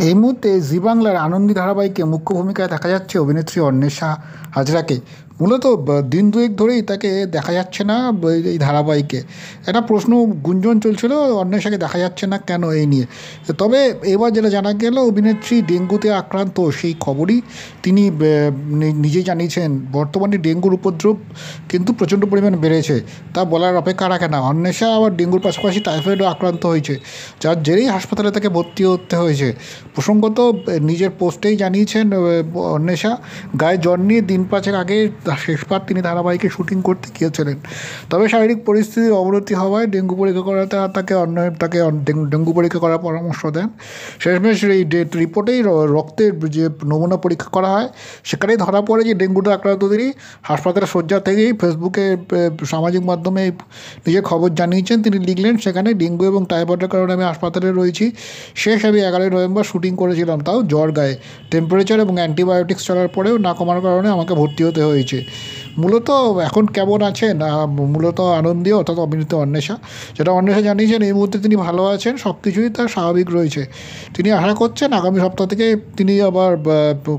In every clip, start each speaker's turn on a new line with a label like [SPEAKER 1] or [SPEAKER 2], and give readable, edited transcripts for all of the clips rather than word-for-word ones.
[SPEAKER 1] এই মুহূর্তে জি বাংলার আনন্দী ধারাবাহিকে মুখ্য ভূমিকায় দেখা যাচ্ছে অভিনেত্রী অন্বেষা হাজরাকে। মূলত দিন দুয়েক ধরেই তাকে দেখা যাচ্ছে না এই ধারাবাহিকে। একটা প্রশ্ন গুঞ্জন চলছিল অন্বেষাকে দেখা যাচ্ছে না কেন, এই নিয়ে। তবে এবার যেটা জানা গেল, অভিনেত্রী ডেঙ্গুতে আক্রান্ত সেই খবরই তিনি নিজেই জানিয়েছেন। বর্তমানে ডেঙ্গুর উপদ্রব কিন্তু প্রচণ্ড পরিমাণ বেড়েছে, তা বলার অপেক্ষা রাখে না। অন্বেষা আবার ডেঙ্গুর পাশাপাশি টাইফয়েডও আক্রান্ত হয়েছে, যার জেরেই হাসপাতালে তাকে ভর্তি হতে হয়েছে। প্রসঙ্গত নিজের পোস্টেই জানিয়েছেন অন্বেষা, গায়ে জ্বর নিয়ে দিন পাঁচেক আগে শেষবার তিনি ধারাবাহিকে শুটিং করতে গিয়েছিলেন। তবে শারীরিক পরিস্থিতির অবনতি হওয়ায় ডেঙ্গু পরীক্ষা করাতে তাকে ডেঙ্গু পরীক্ষা করার পরামর্শ দেন। শেষমেশ এই রিপোর্টেই রক্তের যে নমুনা পরীক্ষা করা হয়, সেখানেই ধরা পড়ে যে ডেঙ্গুতে আক্রান্ত তিনি হাসপাতালের শয্যা থেকেই ফেসবুকে সামাজিক মাধ্যমে নিজের খবর জানিয়েছেন। তিনি লিখলেন সেখানে, ডেঙ্গু এবং টাইফয়েডের কারণে আমি হাসপাতালে রয়েছি। শেষ আমি 11ই নভেম্বর শুটিং করেছিলাম, তাও জ্বর গায়ে। টেম্পারেচার এবং অ্যান্টিবায়োটিক্স চলার পরেও না কমার কারণে আমাকে ভর্তি হতে হয়েছে। মূলত এখন কেমন আছেন মূলত আনন্দী অর্থাৎ অভিনেত্রী অন্বেষা, যেটা অন্বেষা জানিয়েছেন এই মুহূর্তে তিনি ভালো আছেন, সব কিছুই তার স্বাভাবিক রয়েছে। তিনি আশা করছেন আগামী সপ্তাহ থেকে তিনি আবার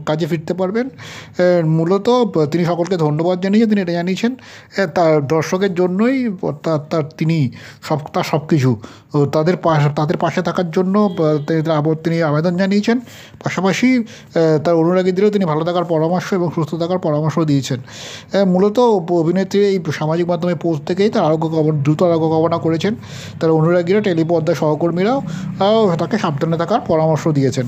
[SPEAKER 1] কাজে ফিরতে পারবেন। মূলত তিনি সকলকে ধন্যবাদ জানিয়েছেন। তিনি এটা জানিয়েছেন তার দর্শকের জন্যই তার তিনি তার সব কিছু তাদের পাশে থাকার জন্য তিনি আবেদন জানিয়েছেন। পাশাপাশি তার অনুরাগীদেরও তিনি ভালো থাকার পরামর্শ এবং সুস্থ থাকার পরামর্শ দিয়েছেন। মূলত অভিনেত্রীর এই সামাজিক মাধ্যমে পোস্ট থেকেই তার দ্রুত আরোগ্য কামনা করেছেন। তার অনুরাগীরা, টেলিপর্দার সহকর্মীরাও তাকে সাবধানে থাকার পরামর্শ দিয়েছেন।